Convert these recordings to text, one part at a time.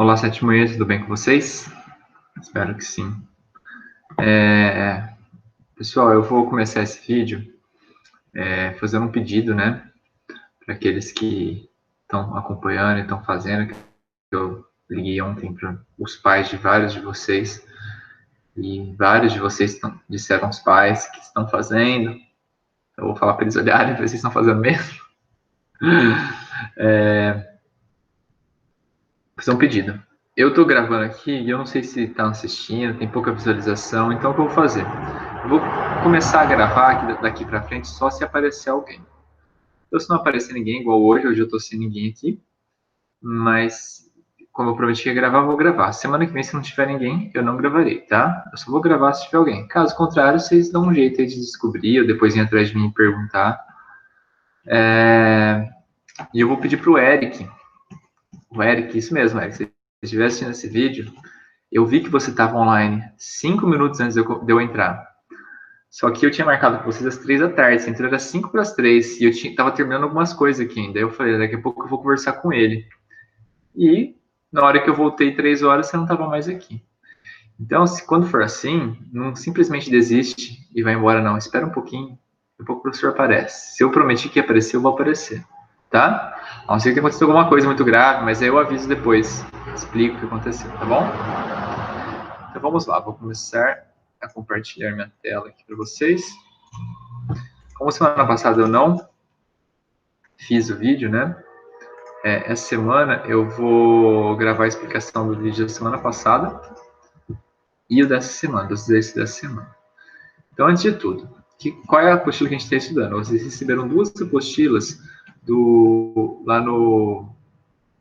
Olá, 7 manhã, tudo bem com vocês? Espero que sim. Pessoal, eu vou começar esse vídeo fazendo um pedido, né, para aqueles que estão acompanhando e estão fazendo, que eu liguei ontem para os pais de vários de vocês, e vários de vocês disseram aos pais que estão fazendo. Eu vou falar para eles olharem, para ver se estão fazendo mesmo. Fazer um pedido. Eu estou gravando aqui e eu não sei se estão assistindo, tem pouca visualização, então o que eu vou fazer? Eu vou começar a gravar aqui, daqui para frente só se aparecer alguém. Então, se não aparecer ninguém, igual hoje eu estou sem ninguém aqui, mas como eu prometi que ia gravar, eu vou gravar. Semana que vem, se não tiver ninguém, eu não gravarei, tá? Eu só vou gravar se tiver alguém. Caso contrário, vocês dão um jeito aí de descobrir, ou depois ir atrás de mim e perguntar. E eu vou pedir pro Eric. O Eric, isso mesmo, Eric, se você estiver assistindo esse vídeo, eu vi que você estava online 5 minutos antes de eu entrar. Só que eu tinha marcado com vocês às 3 da tarde, você entrou às 5 para as 3, e eu tava terminando algumas coisas aqui ainda. Eu falei, daqui a pouco eu vou conversar com ele. E na hora que eu voltei 3 horas, você não estava mais aqui. Então, quando for assim, não simplesmente desiste e vai embora, não. Espera um pouquinho, daqui a pouco o professor aparece. Se eu prometi que ia aparecer, eu vou aparecer, tá? A não ser que tenha acontecido alguma coisa muito grave, mas aí eu aviso depois. Explico o que aconteceu, tá bom? Então vamos lá, vou começar a compartilhar minha tela aqui para vocês. Como semana passada eu não fiz o vídeo, né? Essa semana eu vou gravar a explicação do vídeo da semana passada e o dessa semana, dos exercícios dessa semana. Então, antes de tudo, qual é a apostila que a gente está estudando? Vocês receberam 2 apostilas lá no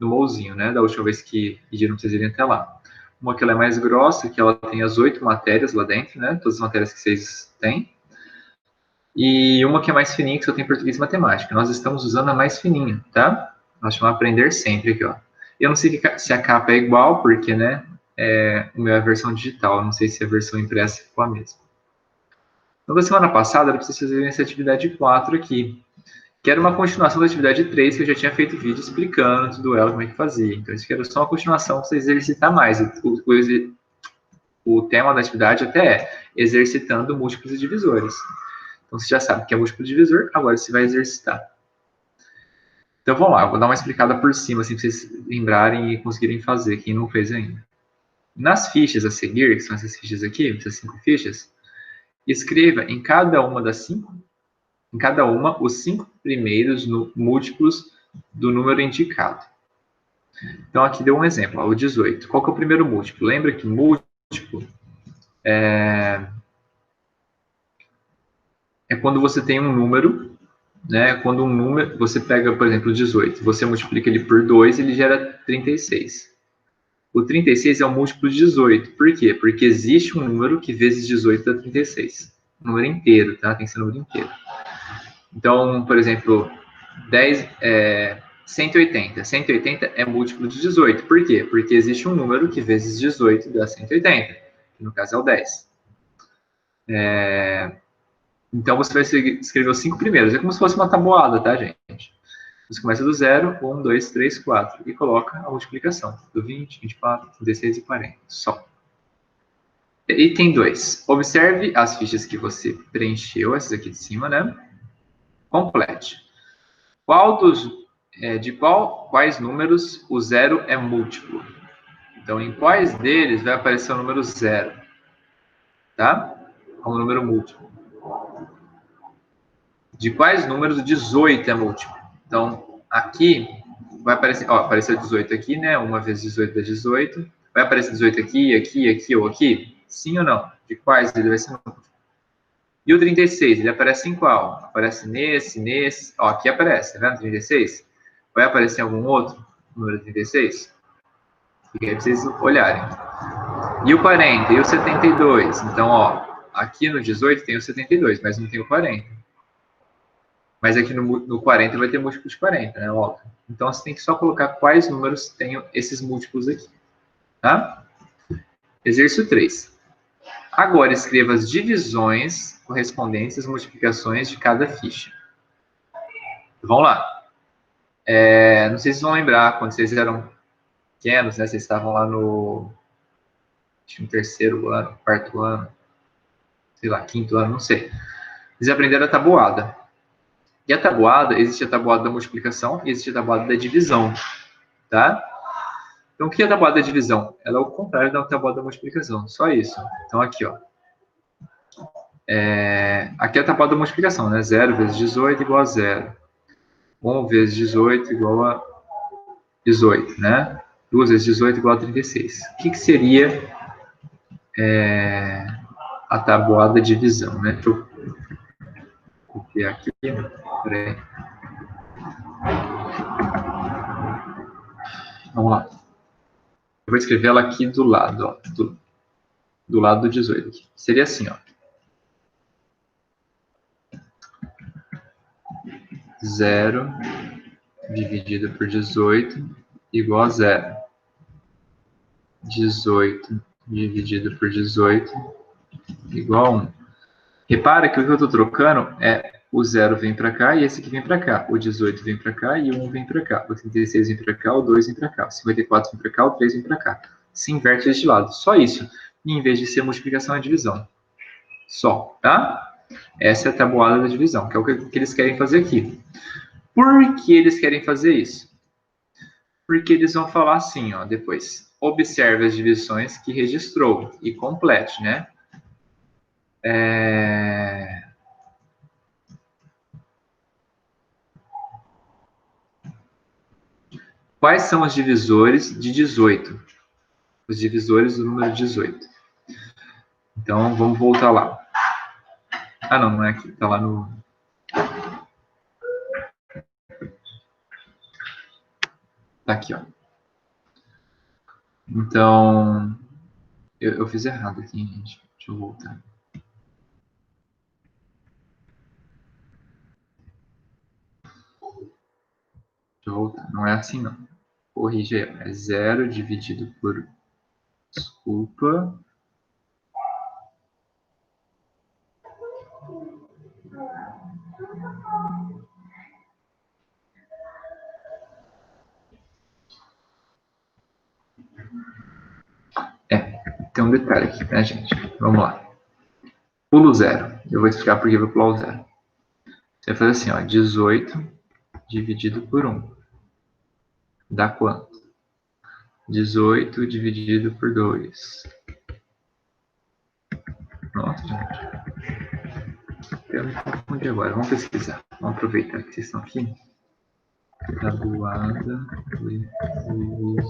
Mouzinho, né? Da última vez que pediram para vocês irem até lá. Uma que ela é mais grossa, que ela tem as 8 matérias lá dentro, né? Todas as matérias que vocês têm. E uma que é mais fininha, que só tem português e matemática. Nós estamos usando a mais fininha, tá? Nós chamamos Aprender Sempre aqui, ó. Eu não sei se a capa é igual, porque, né, o meu é a versão digital. Eu não sei se a versão impressa ficou a mesma. Então, da semana passada, eu preciso fazer essa atividade 4 aqui, que era uma continuação da atividade 3, que eu já tinha feito vídeo explicando tudo ela, como é que fazia. Então, isso aqui era só uma continuação para você exercitar mais. O tema da atividade até é exercitando múltiplos e divisores. Então, você já sabe que é múltiplo divisor, agora você vai exercitar. Então, vamos lá, eu vou dar uma explicada por cima, assim, para vocês lembrarem e conseguirem fazer, quem não fez ainda. Nas fichas a seguir, que são essas fichas aqui, essas 5 fichas, escreva em cada uma os 5 primeiros múltiplos do número indicado. Então, aqui deu um exemplo, ó, o 18. Qual que é o primeiro múltiplo? Lembra que múltiplo é quando você tem um número, né? Quando um número, você pega, por exemplo, o 18, você multiplica ele por 2, ele gera 36. O 36 é um múltiplo de 18. Por quê? Porque existe um número que vezes 18 dá 36. Um número inteiro, tá? Tem que ser um número inteiro. Então, por exemplo, 180. 180 é múltiplo de 18. Por quê? Porque existe um número que vezes 18 dá 180, que no caso é o 10. Então, você vai escrever os 5 primeiros. É como se fosse uma tabuada, tá, gente? Você começa do 0, 1, 2, 3, 4, e coloca a multiplicação do 20, 24, 36 e 40. Só. Item 2. Observe as fichas que você preencheu, essas aqui de cima, né? Complete. Quais números o 0 é múltiplo? Então, em quais deles vai aparecer o número 0? Tá? Como número múltiplo. De quais números o 18 é múltiplo? Então, aqui vai aparecer, ó, apareceu 18 aqui, né? 1 vezes 18 dá 18. Vai aparecer 18 aqui, aqui, aqui ou aqui? Sim ou não? De quais ele vai ser múltiplo? E o 36, ele aparece em qual? Aparece nesse. Ó, aqui aparece, tá vendo? 36. Vai aparecer em algum outro número 36? Fica aí pra vocês olharem. E o 40? E o 72? Então, ó, aqui no 18 tem o 72, mas não tem o 40. Mas aqui no 40 vai ter múltiplo de 40, né? Óbvio. Então, você tem que só colocar quais números tenham esses múltiplos aqui. Tá? Exercício 3. Agora, escreva as divisões correspondentes às multiplicações de cada ficha. Vamos lá. Não sei se vocês vão lembrar, quando vocês eram pequenos, né? Vocês estavam lá no terceiro ano, quarto ano, sei lá, quinto ano, não sei. Eles aprenderam a tabuada. E a tabuada, existe a tabuada da multiplicação e existe a tabuada da divisão, tá? Então, o que é a tabuada da divisão? Ela é o contrário da tabuada da multiplicação, só isso. Então, aqui, ó. Aqui é a tabuada da multiplicação, né? 0 vezes 18 igual a 0. 1 vezes 18 igual a 18, né? 2 vezes 18 igual a 36. O que seria a tabuada da divisão, né? Deixa eu copiar aqui. Peraí. Vamos lá. Eu vou escrever ela aqui do lado, ó. Do lado do 18. Aqui. Seria assim, ó. 0 dividido por 18 igual a 0. 18 dividido por 18 igual a 1. Repara que o que eu estou trocando é o 0 vem para cá e esse aqui vem para cá. O 18 vem para cá e o 1 vem para cá. O 36 vem para cá, o 2 vem para cá. O 54 vem para cá, o 3 vem para cá. Se inverte este lado. Só isso. E em vez de ser multiplicação, é divisão. Só, tá? Essa é a tabuada da divisão, que é o que eles querem fazer aqui. Por que eles querem fazer isso? Porque eles vão falar assim, ó, depois. Observe as divisões que registrou e complete, né? Quais são os divisores de 18? Os divisores do número 18. Então, vamos voltar lá. Ah, não é aqui. Está lá no... Tá aqui, ó. Então, eu fiz errado aqui, gente. Deixa eu voltar. Deixa eu voltar. Não é assim, não. Corrige aí. É 0 dividido por... Desculpa. Tem um detalhe aqui, né, gente? Vamos lá. Pulo 0. Eu vou explicar por que eu vou pular o 0. Você vai fazer assim, ó. 18 dividido por 1. Dá quanto? 18 dividido por 2. Pronto, gente. Eu me confundi agora. Vamos pesquisar. Vamos aproveitar que vocês estão aqui. Tabuada de divisões.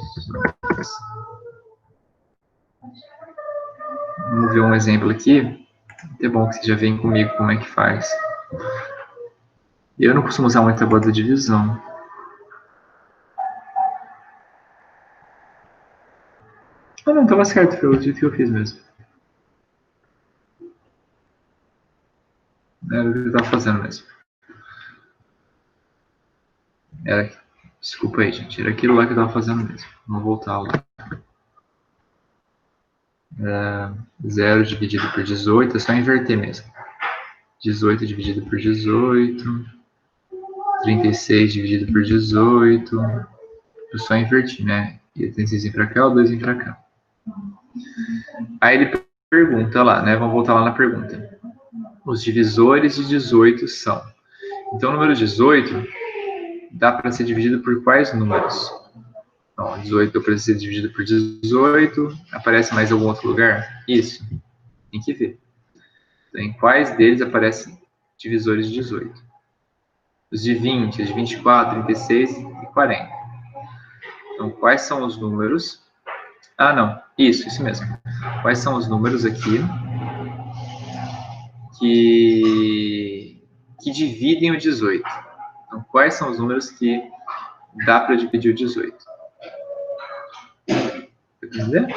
Vamos ver um exemplo aqui. É bom que vocês já veem comigo como é que faz. Eu não costumo usar muito tabuada de divisão. Ah, não, estava certo. Foi o jeito que eu fiz mesmo. Era o que eu estava fazendo mesmo. Desculpa aí, gente. Era aquilo lá que eu estava fazendo mesmo. Vamos voltar lá. 0 dividido por 18. É só inverter mesmo. 18 dividido por 18. 36 dividido por 18. Eu só inverti, né? E 36 vem para cá, o 2 vem para cá. Aí ele pergunta lá, né? Vamos voltar lá na pergunta. Os divisores de 18 são. Então, o número 18 dá para ser dividido por quais números? Então, 18 dá para ser dividido por 18. Aparece mais algum outro lugar? Isso. Tem que ver. Então, em quais deles aparecem divisores de 18? Os de 20, os de 24, 36 e 40. Então, quais são os números? Ah, não. Isso mesmo. Quais são os números aqui que dividem o 18? Então, quais são os números que dá para dividir o 18? Quer dizer?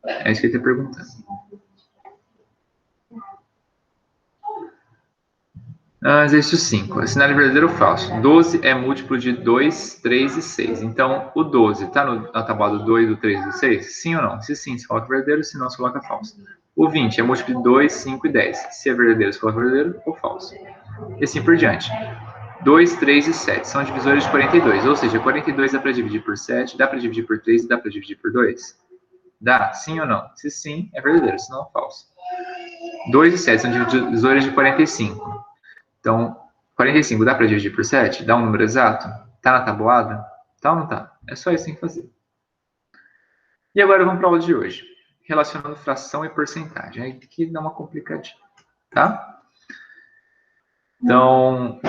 É isso que ele está perguntando. Exercício 5. Assinale verdadeiro ou falso. 12 é múltiplo de 2, 3 e 6. Então, o 12 está na tabuada do 2, do 3 e do 6? Sim ou não? Se sim, você coloca verdadeiro. Se não, você coloca falso. O 20 é múltiplo de 2, 5 e 10. Se é verdadeiro, você coloca verdadeiro ou falso. E assim por diante. 2, 3 e 7 são divisores de 42, ou seja, 42 dá para dividir por 7, dá para dividir por 3 e dá para dividir por 2? Dá? Sim ou não? Se sim, é verdadeiro, se não, é falso. 2 e 7 são divisores de 45. Então, 45 dá para dividir por 7? Dá um número exato? Tá na tabuada? Tá ou não tá? É só isso que tem que fazer. E agora vamos para a aula de hoje. Relacionando fração e porcentagem. Aí aqui dá uma complicadinha, tá? Então,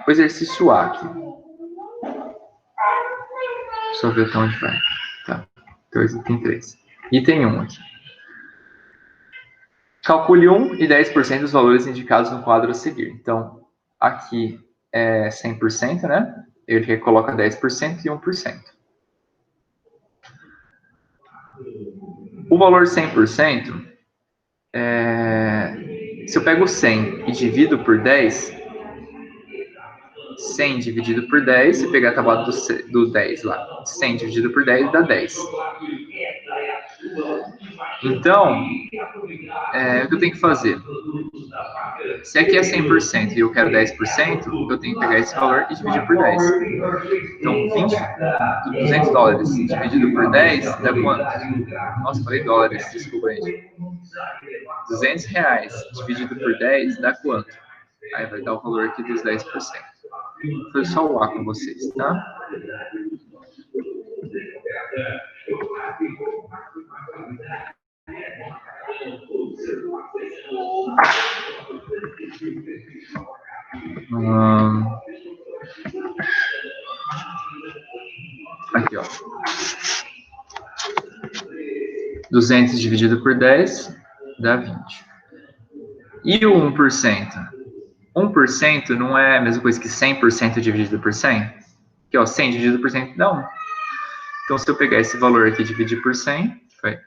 o exercício A aqui. Deixa eu ver até onde vai. Tá. Então, item 3. Item 1 aqui. Calcule 1 e 10% dos valores indicados no quadro a seguir. Então, aqui é 100%, né? Ele coloca 10% e 1%. O valor 100%, se eu pego 100 e divido por 10, 100 dividido por 10, se pegar a tabela do 10 lá, 100 dividido por 10 dá 10. Então, o que eu tenho que fazer? Se aqui é 100% e eu quero 10%, eu tenho que pegar esse valor e dividir por 10. Então, 200 dólares dividido por 10 dá quanto? Nossa, falei dólares, desculpa, gente. 200 reais dividido por 10 dá quanto? Aí vai dar o valor aqui dos 10%. Foi só o A com vocês, tá? Aqui, ó. 200 dividido por 10 dá 20. E o 1%? 1% não é a mesma coisa que 100% dividido por 100? Aqui, ó, 100 dividido por 100 dá 1. Então, se eu pegar esse valor aqui e dividir por 100,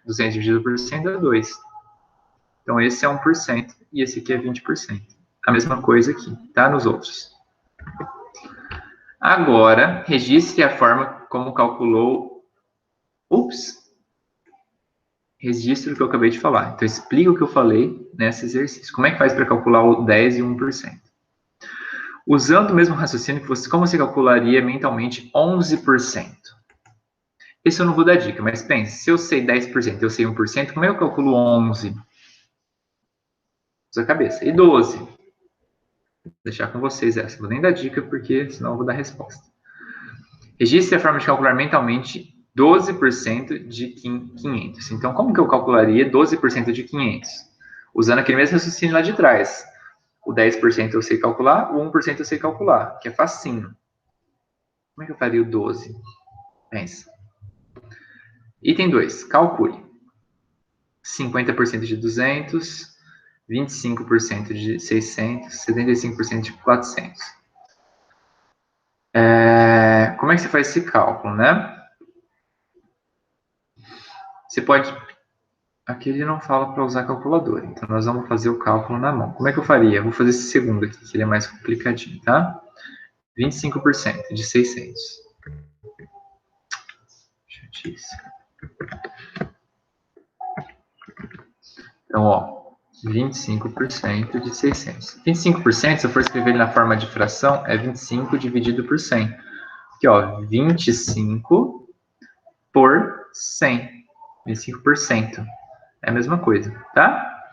200 dividido por 100 dá 2. Então, esse é 1% e esse aqui é 20%. A mesma coisa aqui, tá? Nos outros. Agora, registre a forma como calculou... Registre o que eu acabei de falar. Então, explica o que eu falei nesse exercício. Como é que faz para calcular o 10 e 1%? Usando o mesmo raciocínio, como você calcularia mentalmente 11%? Esse eu não vou dar dica, mas pense, se eu sei 10% e eu sei 1%, como é que eu calculo 11%? Usa a cabeça. E 12%? Vou deixar com vocês essa. Não vou nem dar dica, porque senão eu vou dar resposta. Registre a forma de calcular mentalmente 12% de 500. Então, como que eu calcularia 12% de 500? Usando aquele mesmo raciocínio lá de trás. O 10% eu sei calcular, o 1% eu sei calcular, que é facinho. Como é que eu faria o 12? Pensa. Item 2, calcule. 50% de 200, 25% de 600, 75% de 400. Como é que você faz esse cálculo, né? Você pode... Aqui ele não fala para usar calculadora, então nós vamos fazer o cálculo na mão. Como é que eu faria? Eu vou fazer esse segundo aqui, que ele é mais complicadinho, tá? 25% de 600. Chatice. Então, ó, 25% de 600. 25%, se eu for escrever ele na forma de fração, é 25 dividido por 100. Aqui, ó, 25 por 100. 25%. É a mesma coisa, tá?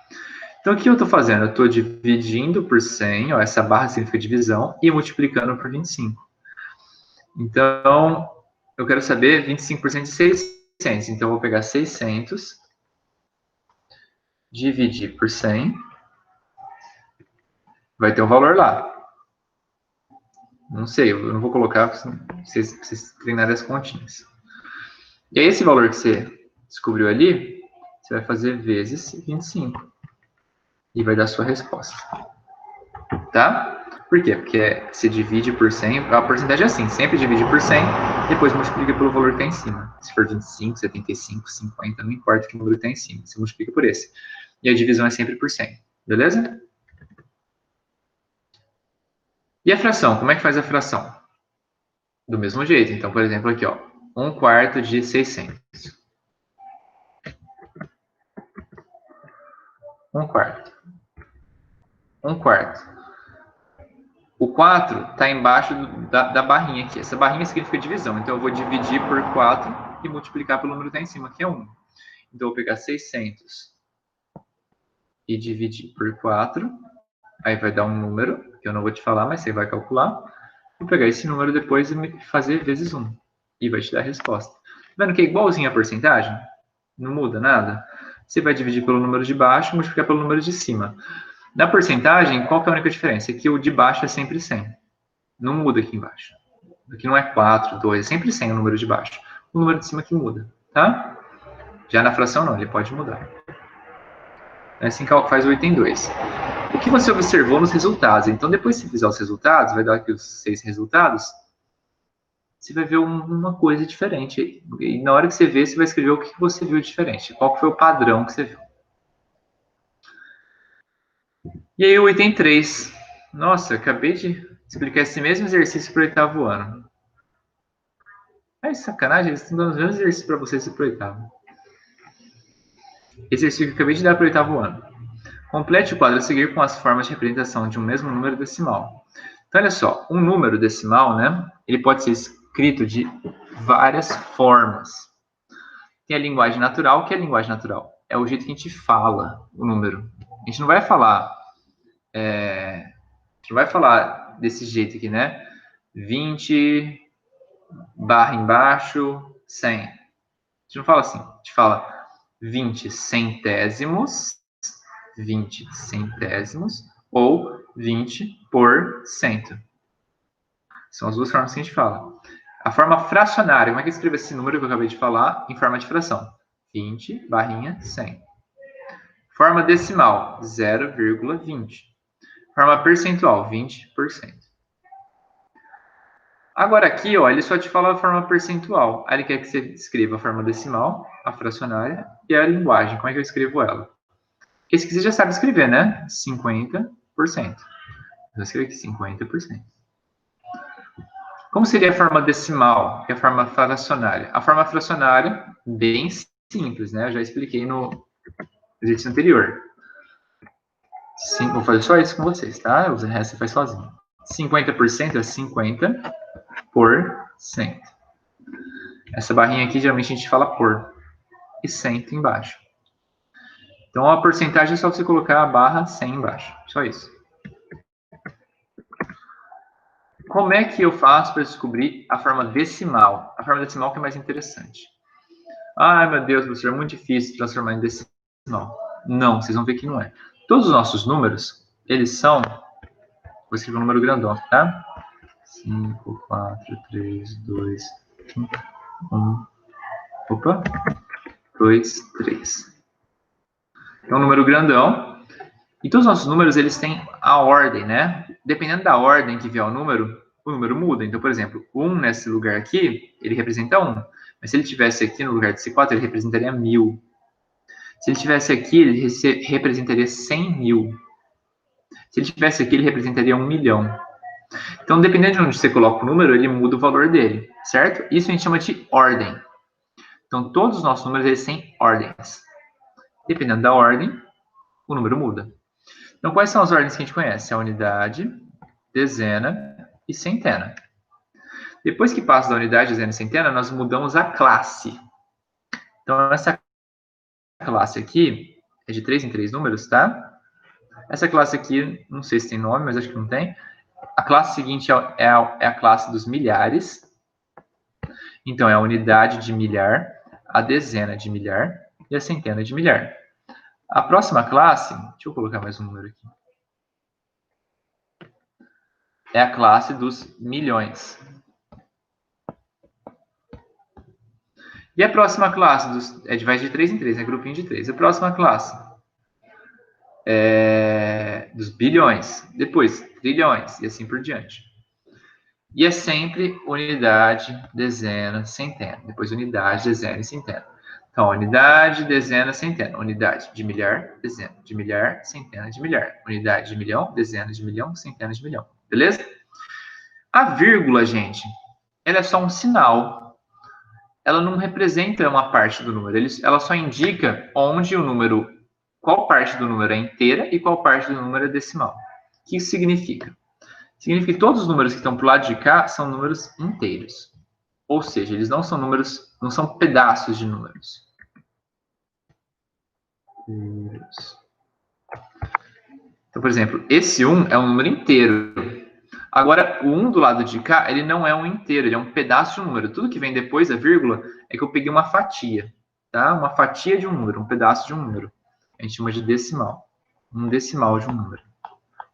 Então, o que eu estou fazendo? Eu estou dividindo por 100, ó, essa barra significa divisão, e multiplicando por 25. Então, eu quero saber 25% de 600. Então, eu vou pegar 600, dividir por 100, vai ter um valor lá. Não sei, eu não vou colocar para vocês treinarem as continhas. E aí, esse valor que você descobriu ali, você vai fazer vezes 25. E vai dar a sua resposta. Tá? Por quê? Porque se divide por 100, a porcentagem é assim, sempre divide por 100, depois multiplica pelo valor que está em cima. Se for 25, 75, 50, não importa que número está em cima, você multiplica por esse. E a divisão é sempre por 100, beleza? E a fração, como é que faz a fração? Do mesmo jeito, então, por exemplo, aqui, ó, 1/4 de 600. 1/4. 1/4. O 4 está embaixo da barrinha aqui. Essa barrinha significa divisão. Então, eu vou dividir por 4 e multiplicar pelo número que está em cima, que é 1. Então, eu vou pegar 600 e dividir por 4. Aí vai dar um número, que eu não vou te falar, mas você vai calcular. Vou pegar esse número depois e fazer vezes 1. E vai te dar a resposta. Tá vendo que é igualzinho a porcentagem? Não muda nada? Você vai dividir pelo número de baixo e multiplicar pelo número de cima. Na porcentagem, qual que é a única diferença? É que o de baixo é sempre 100. Não muda aqui embaixo. Aqui não é 4, 2, é sempre 100 o número de baixo. O número de cima que muda, tá? Já na fração não, ele pode mudar. Assim faz o item 2. O que você observou nos resultados? Então, depois que você fizer os resultados, vai dar aqui os 6 resultados, você vai ver uma coisa diferente. E na hora que você vê, você vai escrever o que você viu diferente. Qual foi o padrão que você viu. E aí o item 3. Nossa, eu acabei de explicar esse mesmo exercício para o 8º ano. É sacanagem, eles estão dando os mesmos exercícios para vocês para o 8º. Exercício que eu acabei de dar para o 8º ano. Complete o quadro a seguir com as formas de representação de um mesmo número decimal. Então, olha só, um número decimal, né? Ele pode ser escrito de várias formas. Tem a linguagem natural. O que é a linguagem natural? É o jeito que a gente fala o número. A gente não vai falar... a gente não vai falar desse jeito aqui, né? 20, barra embaixo, 100. A gente não fala assim. A gente fala 20 centésimos, 20 centésimos, ou 20%. São as duas formas que a gente fala. A forma fracionária, como é que escreve esse número que eu acabei de falar em forma de fração? 20 barrinha 100. Forma decimal, 0,20. Forma percentual, 20%. Agora aqui, ó, ele só te fala a forma percentual. Aí ele quer que você escreva a forma decimal, a fracionária e a linguagem. Como é que eu escrevo ela? Esse que você já sabe escrever, né? 50%. Vou escrever aqui 50%. Como seria a forma decimal e a forma fracionária? A forma fracionária, bem simples, né? Eu já expliquei no exercício anterior. Sim, vou fazer só isso com vocês, tá? O resto você faz sozinho. 50% é 50%. Essa barrinha aqui, geralmente a gente fala por. E 100 embaixo. Então, a porcentagem é só você colocar a barra 100 embaixo. Só isso. Como é que eu faço para descobrir a forma decimal? A forma decimal que é mais interessante. Ai, meu Deus, professor, é muito difícil transformar em decimal. Não, vocês vão ver que não é. Todos os nossos números, eles são... Vou escrever um número grandão, tá? 5, 4, 3, 2, 1. Opa. 2, 3. É um número grandão. E todos os nossos números, eles têm a ordem, né? Dependendo da ordem que vier o número muda. Então, por exemplo, 1 nesse lugar aqui, ele representa 1. Mas se ele tivesse aqui no lugar de C4, ele representaria 1000. Se ele tivesse aqui, ele representaria 100.000. Se ele tivesse aqui, ele representaria 1 milhão. Então, dependendo de onde você coloca o número, ele muda o valor dele, certo? Isso a gente chama de ordem. Então, todos os nossos números, eles têm ordens. Dependendo da ordem, o número muda. Então, quais são as ordens que a gente conhece? A unidade, dezena e centena. Depois que passa da unidade, dezena e centena, nós mudamos a classe. Então, essa classe aqui é de 3 em 3 números, tá? Essa classe aqui, não sei se tem nome, mas acho que não tem. A classe seguinte é a classe dos milhares. Então, é a unidade de milhar, a dezena de milhar e a centena de milhar. A próxima classe, deixa eu colocar mais um número aqui. É a classe dos milhões. E a próxima classe vai de 3 em 3, é grupinho de 3. A próxima classe é dos bilhões. Depois, trilhões e assim por diante. E é sempre unidade, dezena, centena. Depois unidade, dezena e centena. Então, unidade, dezena, centena. Unidade de milhar, dezena de milhar, centena de milhar. Unidade de milhão, dezena de milhão, centena de milhão. Beleza? A vírgula, gente, ela é só um sinal. Ela não representa uma parte do número. Ela só indica onde o número, qual parte do número é inteira e qual parte do número é decimal. O que isso significa? significa que todos os números que estão para o lado de cá são números inteiros. Ou seja, eles não são números, não são pedaços de números. Então, por exemplo, esse 1 é um número inteiro. Agora, o 1 do lado de cá, ele não é um inteiro, ele é um pedaço de um número. Tudo que vem depois da vírgula é que eu peguei uma fatia, tá? Uma fatia de um número, um pedaço de um número. A gente chama de decimal. Um decimal de um número.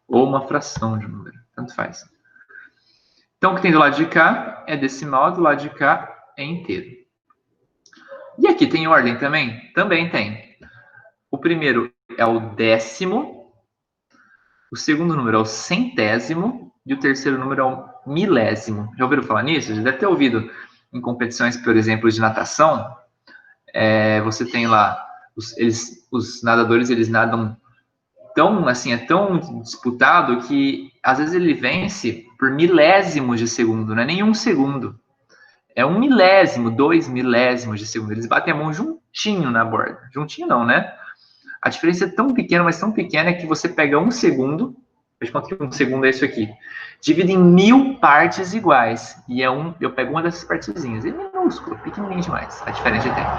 Ou uma fração de um número, tanto faz. Então, o que tem do lado de cá é decimal, do lado de cá é inteiro. E aqui tem ordem também? Também tem. O primeiro é o décimo, o segundo número é o centésimo e o terceiro número é o milésimo. Já ouviram falar nisso? Já deve ter ouvido em competições, por exemplo, de natação. Você tem lá, os nadadores, eles nadam tão, assim, é tão disputado que às vezes ele vence por milésimos de segundo, não é nem um segundo. É 1 milésimo, 2 milésimos de segundo. Eles batem a mão juntinho na borda. Juntinho não, né? A diferença é tão pequena, mas tão pequena, que você pega 1 segundo, veja quanto que 1 segundo é isso aqui, divide em 1000 partes iguais. E eu pego uma dessas partezinhas. É minúsculo, pequenininho demais. A diferença de tempo,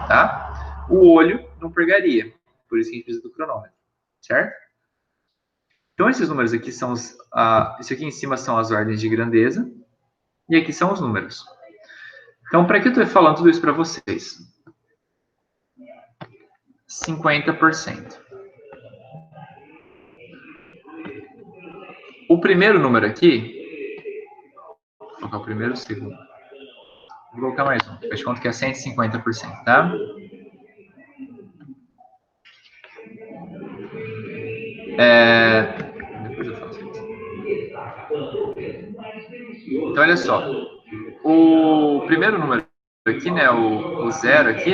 tá? O olho não pegaria. Por isso que a gente precisa do cronômetro, certo? Então, esses números aqui são isso aqui em cima são as ordens de grandeza. E aqui são os números. Então, para que eu estou falando tudo isso para vocês? 50%. O primeiro número aqui, vou colocar o primeiro e o segundo. Vou colocar mais um. Faz de conta que é 150%, tá? Depois eu faço isso. Então, olha só. O primeiro número aqui, né, o zero aqui,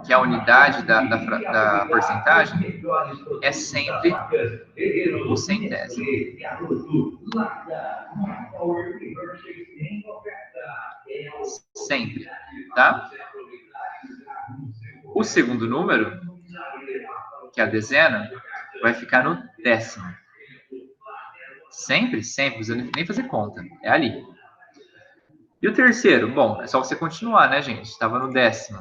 que é a unidade da porcentagem, é sempre o centésimo. Sempre, tá? O segundo número, que é a dezena, vai ficar no décimo. Sempre, sempre, não precisa nem fazer conta. É ali. E o terceiro? Bom, é só você continuar, né, gente? Estava no décimo.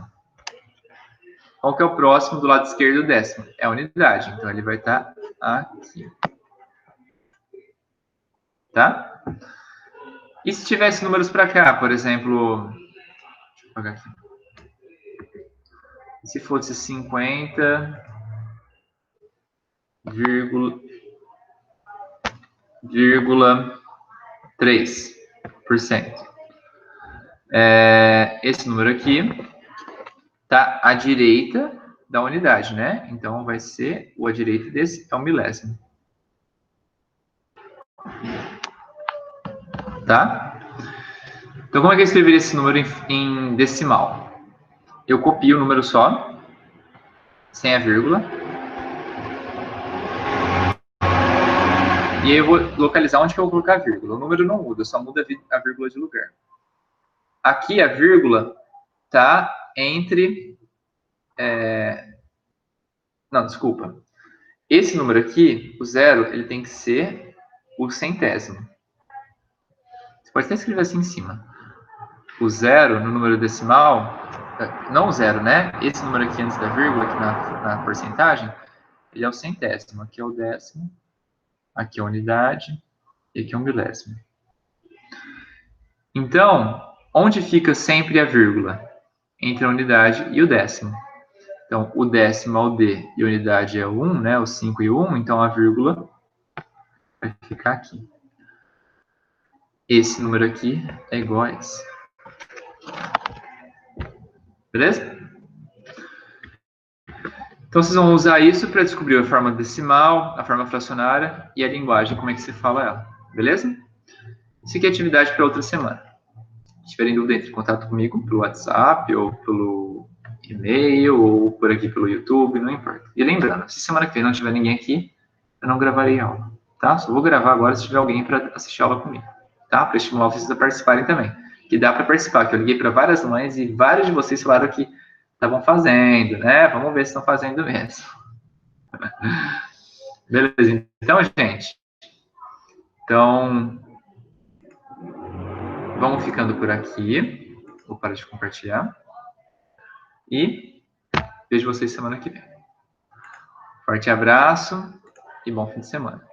Qual que é o próximo do lado esquerdo do décimo? É a unidade. Então, ele vai estar aqui. Tá? E se tivesse números para cá, por exemplo... Deixa eu apagar aqui. Se fosse 50,3%. Esse número aqui está à direita da unidade, né? Então, vai ser à direita desse, é o milésimo. Tá? Então, como é que eu escreveria esse número em decimal? Eu copio o número só, sem a vírgula. E aí eu vou localizar onde que eu vou colocar a vírgula. O número não muda, só muda a vírgula de lugar. Aqui a vírgula está entre... Não, desculpa. Esse número aqui, o zero, ele tem que ser o centésimo. Você pode até escrever assim em cima. O zero no número decimal, não o zero, né? Esse número aqui antes da vírgula, aqui na porcentagem, ele é o centésimo. Aqui é o décimo, aqui é a unidade, e aqui é o milésimo. Então, onde fica sempre a vírgula? Entre a unidade e o décimo. Então, o décimo é o D e a unidade é o 1, né? O 5 e o 1, então a vírgula vai ficar aqui. Esse número aqui é igual a esse. Beleza? Então, vocês vão usar isso para descobrir a forma decimal, a forma fracionária e a linguagem, como é que se fala ela. Beleza? Isso aqui é atividade para outra semana. Se tiverem dúvida, entre em contato comigo pelo WhatsApp ou pelo e-mail ou por aqui pelo YouTube, não importa. E lembrando, se semana que vem não tiver ninguém aqui, eu não gravarei aula, tá? Só vou gravar agora se tiver alguém para assistir a aula comigo, tá? Para estimular vocês a participarem também. Que dá para participar, que eu liguei para várias mães e vários de vocês falaram que estavam fazendo, né? Vamos ver se estão fazendo mesmo. Beleza? Então, gente, Então, vamos ficando por aqui. Vou parar de compartilhar. E vejo vocês semana que vem. Forte abraço e bom fim de semana.